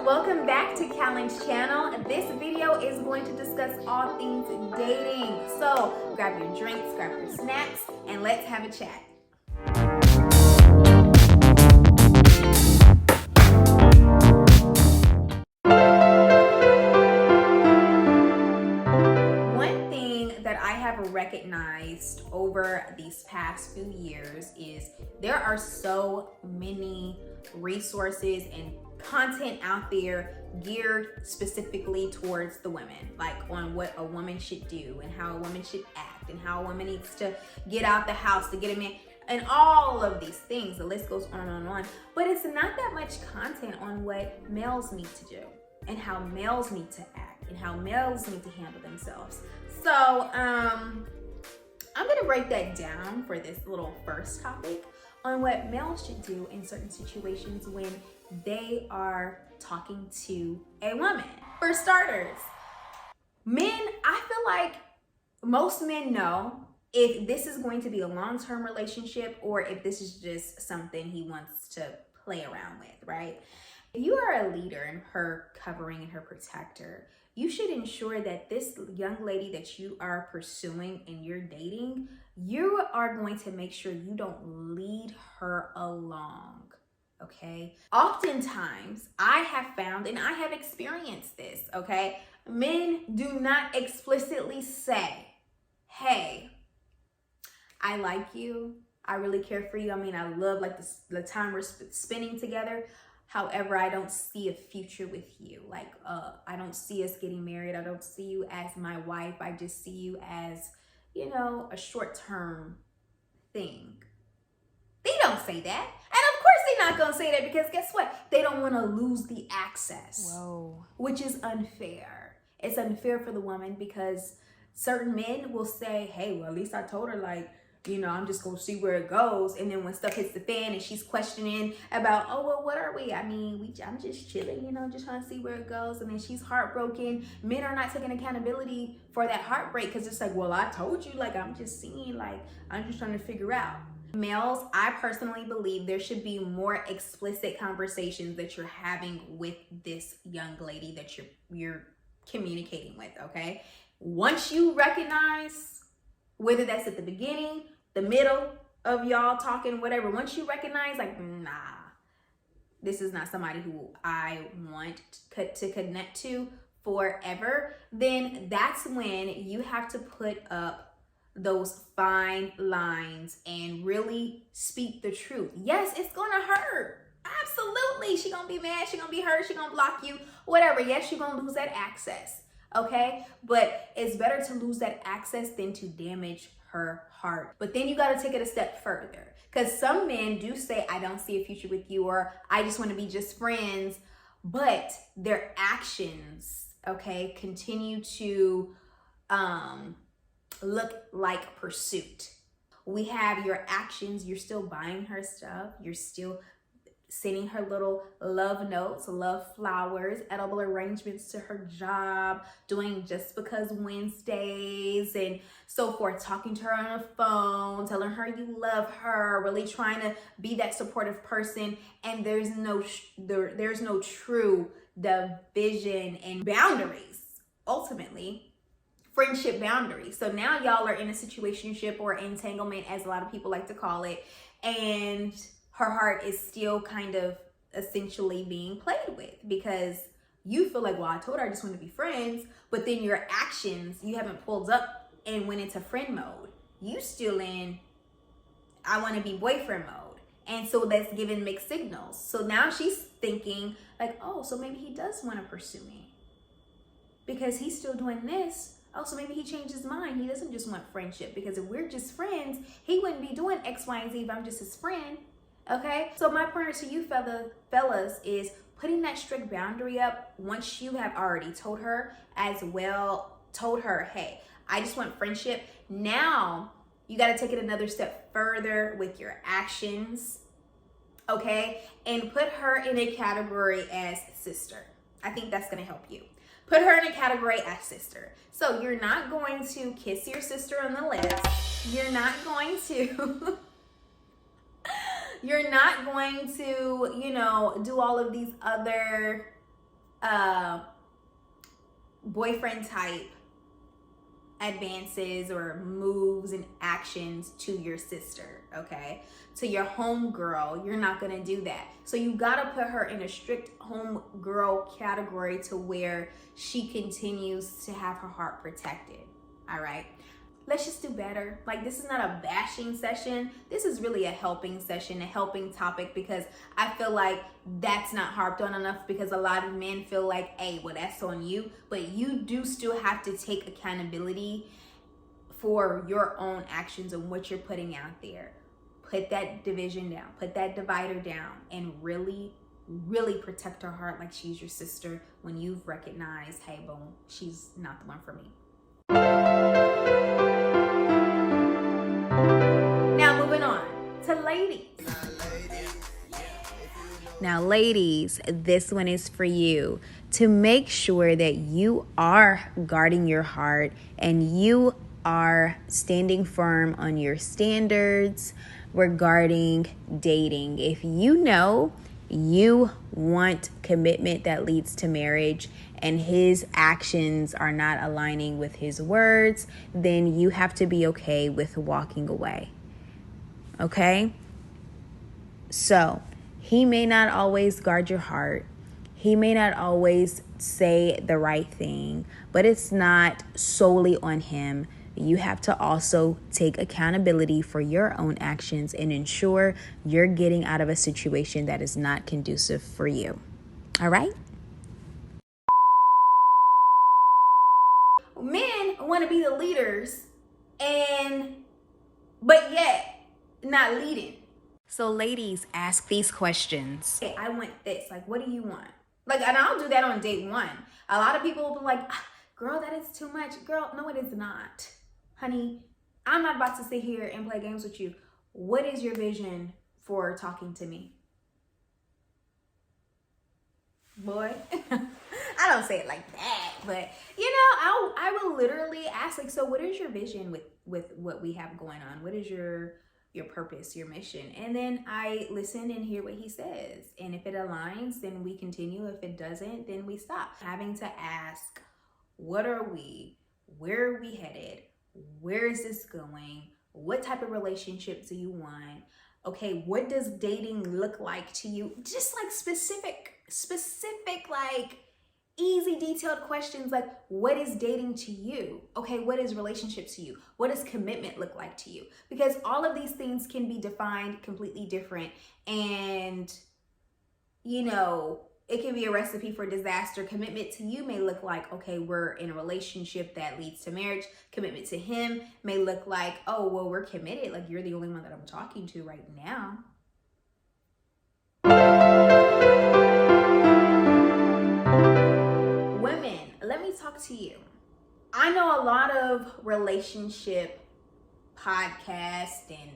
welcome back to Callan's channel. This video is going to discuss all things dating. So grab your drinks, grab your snacks, and let's have a chat. One thing that I have recognized over these past few years is there are so many resources and content out there geared specifically towards the women, like on what a woman should do and how a woman should act and how a woman needs to get out the house to get a man and all of these things. The list goes on and on. But it's not that much content on what males need to do and how males need to act and how males need to handle themselves. So I'm gonna break that down for this little first topic on what males should do in certain situations when they are talking to a woman. For starters, men, I feel like most men know if this is going to be a long-term relationship or if this is just something he wants to play around with, right? If you are a leader and her covering and her protector, you should ensure that this young lady that you are pursuing and you're dating, you are going to make sure you don't lead her along. Okay. Oftentimes I have found, and I have experienced this, okay, men do not explicitly say, hey, I like you. I really care for you. I mean, I love like the time we're spending together. However, I don't see a future with you. Like, I don't see us getting married. I don't see you as my wife. I just see you as, you know, a short-term thing. They don't say that. And of course they're not going to say that because guess what? They don't want to lose the access. Whoa. Which is unfair. It's unfair for the woman because certain men will say, hey, well, at least I told her, like, you know, I'm just going to see where it goes. And then when stuff hits the fan and she's questioning about, oh, well, what are we? I mean, I'm just chilling, you know, just trying to see where it goes. And then she's heartbroken. Men are not taking accountability for that heartbreak because it's like, well, I told you, like, I'm just seeing, like, I'm just trying to figure out. Males, I personally believe there should be more explicit conversations that you're having with this young lady that you're communicating with, okay? Once you recognize, whether that's at the beginning, the middle of y'all talking, whatever, once you recognize, like, nah, this is not somebody who I want to connect to forever, then that's when you have to put up those fine lines and really speak the truth. Yes, it's gonna hurt. Absolutely. She gonna be mad, she gonna be hurt, she gonna block you, whatever. Yes, you're gonna lose that access, okay? But it's better to lose that access than to damage her heart. But then you gotta take it a step further because some men do say, I don't see a future with you, or I just wanna be just friends, but their actions, okay, continue to look like pursuit. We have your actions, you're still buying her stuff, you're still sending her little love notes, love flowers, edible arrangements to her job, doing Just Because Wednesdays and so forth, talking to her on the phone, telling her you love her, really trying to be that supportive person, and there's no true division and boundaries, ultimately friendship boundaries. So now y'all are in a situationship or entanglement, as a lot of people like to call it, and her heart is still kind of essentially being played with because you feel like, well, I told her I just want to be friends, but then your actions, you haven't pulled up and went into friend mode. You still in, I want to be boyfriend mode. And so that's giving mixed signals. So now she's thinking like, oh, so maybe he does want to pursue me because he's still doing this. Oh, so maybe he changed his mind. He doesn't just want friendship because if we're just friends, he wouldn't be doing X, Y, and Z if I'm just his friend. Okay? So my pointer to you fellas is putting that strict boundary up once you have already told her as well, told her, hey, I just want friendship. Now you got to take it another step further with your actions. Okay? And put her in a category as sister. I think that's going to help you. Put her in a category as sister. So you're not going to kiss your sister on the lips. You're not going to You're not going to, you know, do all of these other boyfriend type advances or moves and actions to your sister, okay? To your homegirl, you're not gonna do that. So you gotta put her in a strict homegirl category to where she continues to have her heart protected, all right? Let's just do better. Like, this is not a bashing session. This is really a helping session, a helping topic, because I feel like that's not harped on enough, because a lot of men feel like, hey, well, that's on you. But you do still have to take accountability for your own actions and what you're putting out there. Put that division down, put that divider down, and really, really protect her heart like she's your sister when you've recognized, hey, boom, she's not the one for me. Now moving on to ladies. Now ladies, this one is for you to make sure that you are guarding your heart and you are standing firm on your standards regarding dating. If you know you want commitment that leads to marriage and his actions are not aligning with his words, then you have to be okay with walking away. Okay? So, he may not always guard your heart. He may not always say the right thing, but it's not solely on him. You have to also take accountability for your own actions and ensure you're getting out of a situation that is not conducive for you. All right? Men want to be the leaders but yet not leading. So ladies, ask these questions. Okay, I want this. Like, what do you want? Like, and I'll do that on date one. A lot of people will be like, girl, that is too much. Girl, no, it is not. Honey, I'm not about to sit here and play games with you. What is your vision for talking to me? Boy, I don't say it like that, but I will literally ask, like, so what is your vision with what we have going on? What is your purpose, your mission? And then I listen and hear what he says. And if it aligns, then we continue. If it doesn't, then we stop. Having to ask, what are we? Where are we headed? Where is this going? What type of relationship do you want? Okay, what does dating look like to you? Just like specific, like easy, detailed questions like, what is dating to you? Okay, what is relationship to you? What does commitment look like to you? Because all of these things can be defined completely different. And, it can be a recipe for disaster. Commitment to you may look like, okay, we're in a relationship that leads to marriage. Commitment to him may look like, oh, well, we're committed. Like, you're the only one that I'm talking to right now. Women, let me talk to you. I know a lot of relationship podcasts and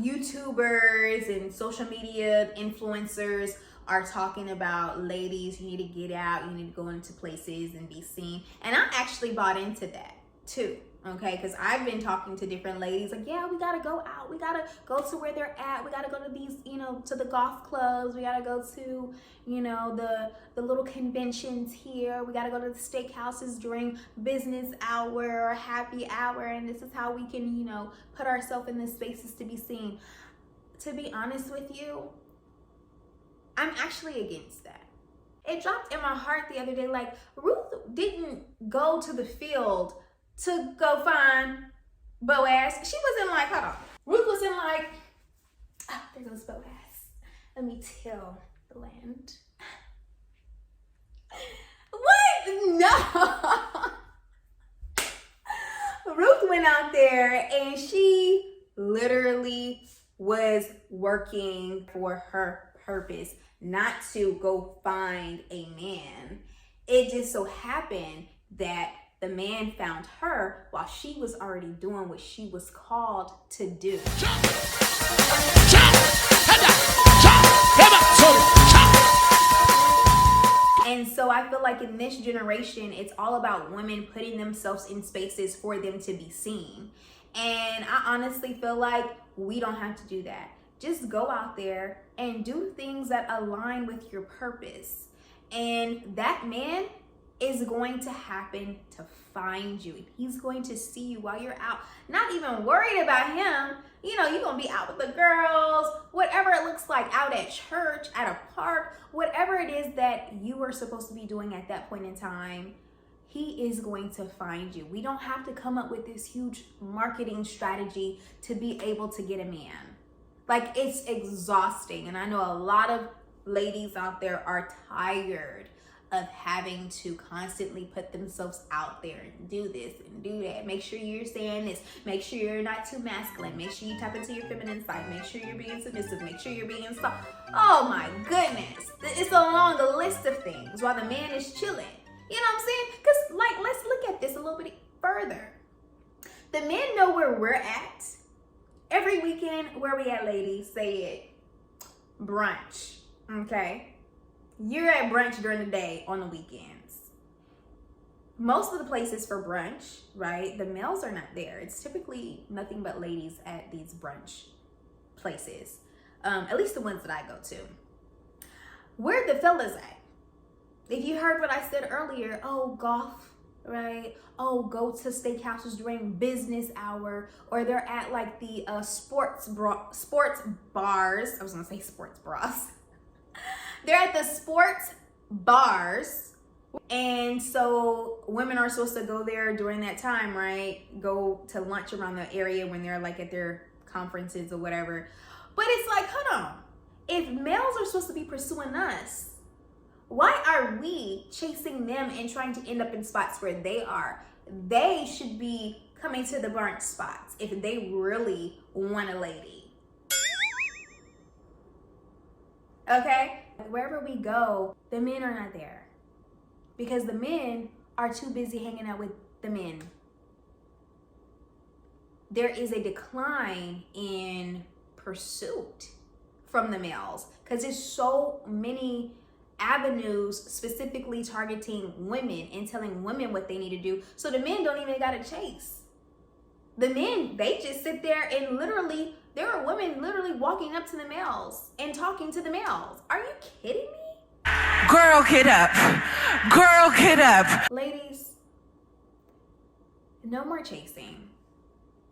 YouTubers and social media influencers are talking about, ladies, you need to get out, you need to go into places and be seen. And I actually bought into that too, okay? Because I've been talking to different ladies like, yeah, we gotta go out, we gotta go to where they're at, we gotta go to these, to the golf clubs, we gotta go to, the little conventions here, we gotta go to the steakhouses during business hour or happy hour, and this is how we can, put ourselves in the spaces to be seen. To be honest with you, I'm actually against that. It dropped in my heart the other day, like, Ruth didn't go to the field to go find Boaz. She wasn't like, hold on. Ruth wasn't like, there goes Boaz. Let me till the land. What? No. Ruth went out there and she literally was working for her purpose, not to go find a man. It just so happened that the man found her while she was already doing what she was called to do. And so I feel like in this generation, it's all about women putting themselves in spaces for them to be seen. And I honestly feel like we don't have to do that. Just go out there and do things that align with your purpose. And that man is going to happen to find you. He's going to see you while you're out, not even worried about him. You know, you're going to be out with the girls, whatever it looks like, out at church, at a park, whatever it is that you are supposed to be doing at that point in time. He is going to find you. We don't have to come up with this huge marketing strategy to be able to get a man. Like, it's exhausting. And I know a lot of ladies out there are tired of having to constantly put themselves out there and do this and do that. Make sure you're saying this. Make sure you're not too masculine. Make sure you tap into your feminine side. Make sure you're being submissive. Make sure you're being soft. Oh my goodness. It's a long list of things while the man is chilling. You know what I'm saying? Because, like, let's look at this a little bit further. The men know where we're at. Every weekend, where we at, ladies? Say it. Brunch. Okay? You're at brunch during the day on the weekends. Most of the places for brunch, right? The males are not there. It's typically nothing but ladies at these brunch places. At least the ones that I go to. Where the fellas at? If you heard what I said earlier, oh, golf, right? Oh, go to steakhouses during business hour, or they're at like the sports bars. I was gonna say sports bras. They're at the sports bars, and so women are supposed to go there during that time, right? Go to lunch around the area when they're like at their conferences or whatever. But it's like, hold on. If males are supposed to be pursuing us, why are we chasing them and trying to end up in spots where they are? They should be coming to the brunch spots if they really want a lady. Okay? Wherever we go, the men are not there because the men are too busy hanging out with the men. There is a decline in pursuit from the males because there's so many avenues specifically targeting women and telling women what they need to do. So the men don't even gotta chase. The men, they just sit there and literally, there are women literally walking up to the males and talking to the males. Are you kidding me? Girl, get up. Girl, get up. Ladies, no more chasing.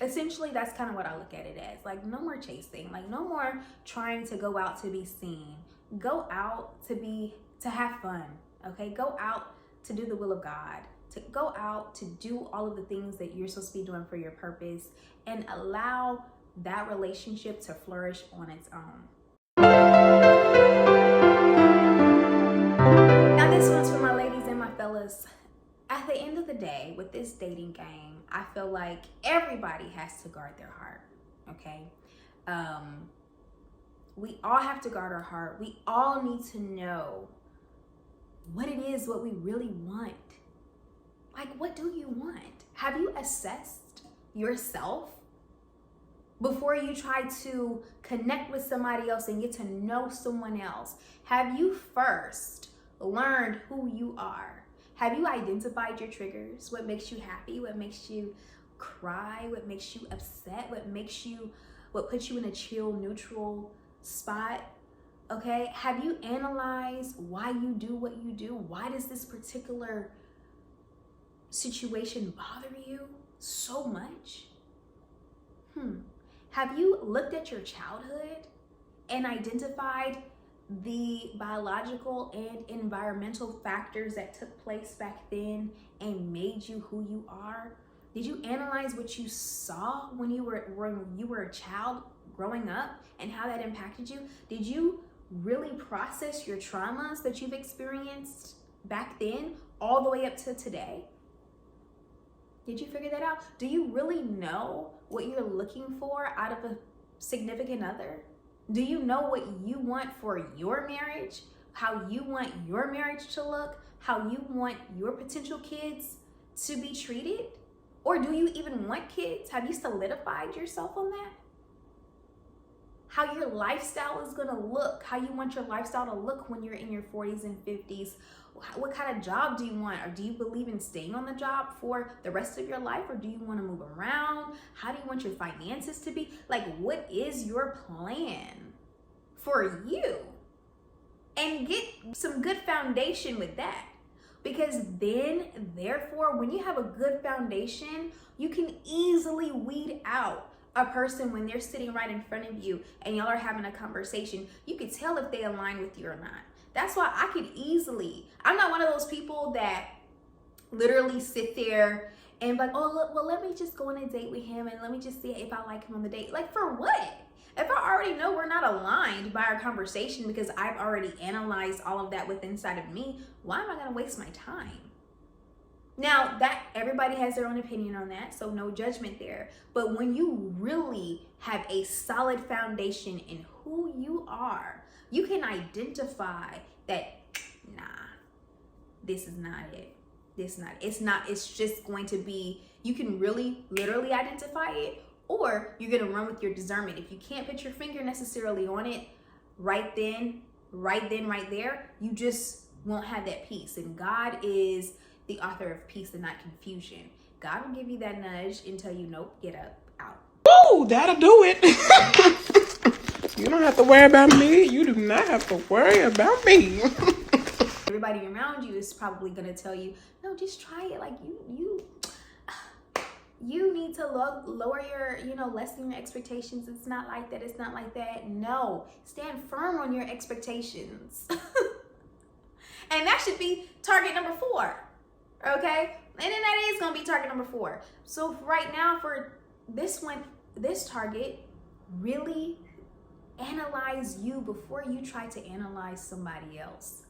Essentially, that's kind of what I look at it as. Like, no more chasing. Like, no more trying to go out to be seen. Go out to have fun, okay? Go out to do the will of God, to go out to do all of the things that you're supposed to be doing for your purpose, and allow that relationship to flourish on its own. Now this one's for my ladies and my fellas. At the end of the day, with this dating game, I feel like everybody has to guard their heart, okay? We all have to guard our heart. We all need to know what it is, what we really want. Like, what do you want? Have you assessed yourself before you try to connect with somebody else and get to know someone else? Have you first learned who you are? Have you identified your triggers? What makes you happy? What makes you cry? What makes you upset? What puts you in a chill, neutral spot? Okay, have you analyzed why you do what you do? Why does this particular situation bother you so much? Have you looked at your childhood and identified the biological and environmental factors that took place back then and made you who you are? Did you analyze what you saw when you were a child growing up and how that impacted you? Did you really process your traumas that you've experienced back then all the way up to today? Did you figure that out? Do you really know what you're looking for out of a significant other? Do you know what you want for your marriage? How you want your marriage to look? How you want your potential kids to be treated? Or do you even want kids? Have you solidified yourself on that? How your lifestyle is gonna look, how you want your lifestyle to look when you're in your 40s and 50s. What kind of job do you want? Or do you believe in staying on the job for the rest of your life? Or do you want to move around? How do you want your finances to be? Like, what is your plan for you? and get some good foundation with that. Because then, therefore, when you have a good foundation, you can easily weed out a person when they're sitting right in front of you and y'all are having a conversation. You could tell if they align with you or not. That's why I could easily, I'm not one of those people that literally sit there and like, oh, look, well, let me just go on a date with him and let me just see if I like him on the date. Like, for what? If I already know we're not aligned by our conversation because I've already analyzed all of that within inside of me, why am I going to waste my time? Now, that everybody has their own opinion on that, so no judgment there. But when you really have a solid foundation in who you are, you can identify that, nah, this is not it. It's just going to be, you can really literally identify it, or you're going to run with your discernment. If you can't put your finger necessarily on it right there, you just won't have that peace. And God is the author of peace and not confusion. God will give you that nudge and tell you, nope, get up, out. Oh, that'll do it. You don't have to worry about me. You do not have to worry about me. Everybody around you is probably going to tell you, no, just try it. Like you need to lower your, lessen your expectations. It's not like that. It's not like that. No, stand firm on your expectations. And that should be target number 4. Okay. And then that is going to be target number 4. So right now for this target, really analyze you before you try to analyze somebody else.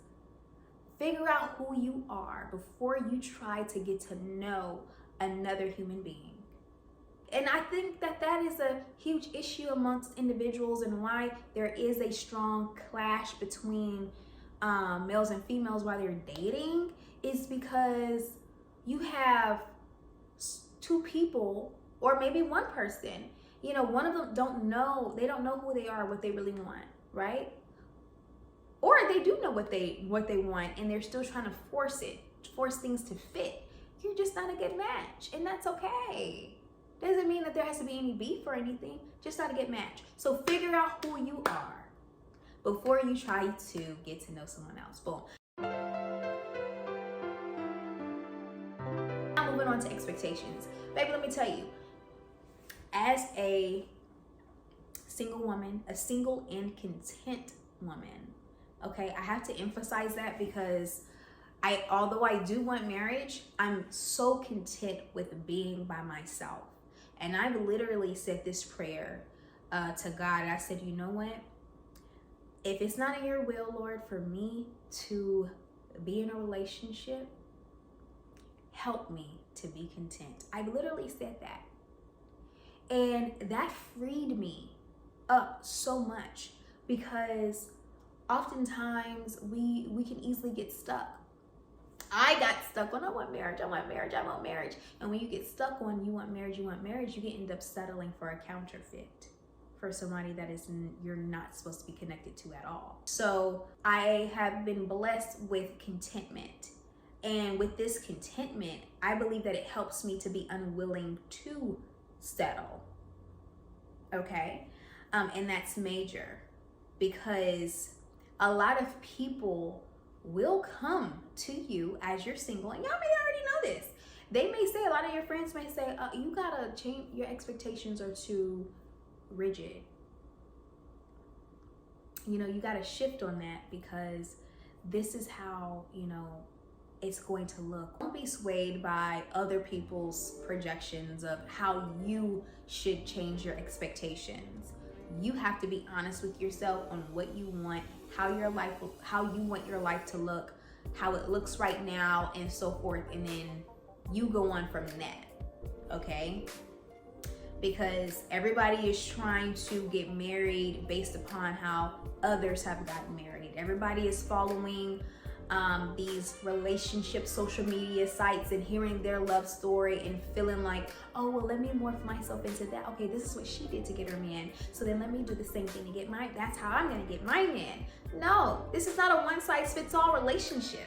Figure out who you are before you try to get to know another human being. And I think that is a huge issue amongst individuals, and why there is a strong clash between males and females while they're dating is because you have 2 people, or maybe one person, one of them they don't know who they are, what they really want, right? Or they do know what they want, and they're still trying to force things to fit. You're just not a good match, and that's okay. Doesn't mean that there has to be any beef or anything, just not a good match. So figure out who you are before you try to get to know someone else. Boom. Now moving on to expectations. Baby, let me tell you, as a single woman, a single and content woman, okay, I have to emphasize that because although I do want marriage, I'm so content with being by myself. And I've literally said this prayer to God. I said, you know what? If it's not in your will, Lord, for me to be in a relationship, help me to be content. I literally said that. And that freed me up so much, because oftentimes we can easily get stuck. I got stuck on I want marriage. And when you get stuck on you want marriage, you can end up settling for a counterfeit, for somebody that you're not supposed to be connected to at all. So I have been blessed with contentment. And with this contentment, I believe that it helps me to be unwilling to settle. Okay? And that's major, because a lot of people will come to you as you're single, and y'all may already know this. They may say, a lot of your friends may say, you gotta change, your expectations are too rigid. You gotta shift on that, because this is how, it's going to look. Don't be swayed by other people's projections of how you should change your expectations. You have to be honest with yourself on what you want, how you want your life to look, how it looks right now, and so forth. And then you go on from that, okay? Because everybody is trying to get married based upon how others have gotten married. Everybody is following these relationship social media sites and hearing their love story and feeling like, oh, well, let me morph myself into that. Okay, this is what she did to get her man, so then let me do the same thing to get mine. That's how I'm gonna get my man. No, this is not a one-size-fits-all relationship.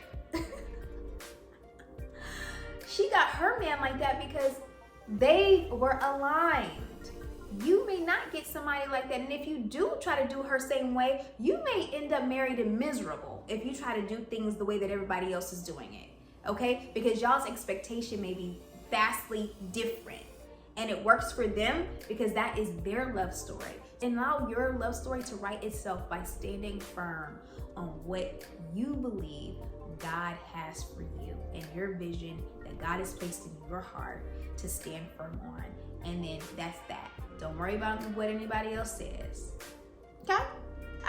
She got her man like that because they were aligned. you may not get somebody like that. And if you do try to do her same way, you may end up married and miserable if you try to do things the way that everybody else is doing it. Okay? Because y'all's expectation may be vastly different. And it works for them because that is their love story. And allow your love story to write itself by standing firm on what you believe God has for you and your vision that God has placed in your heart to stand firm on. And then that's that. Don't worry about what anybody else says. Okay?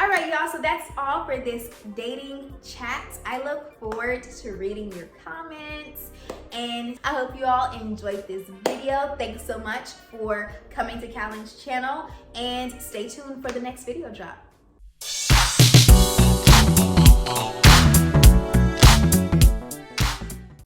All right, y'all, so that's all for this dating chat. I look forward to reading your comments, and I hope you all enjoyed this video. Thanks so much for coming to Calling's channel, and stay tuned for the next video drop.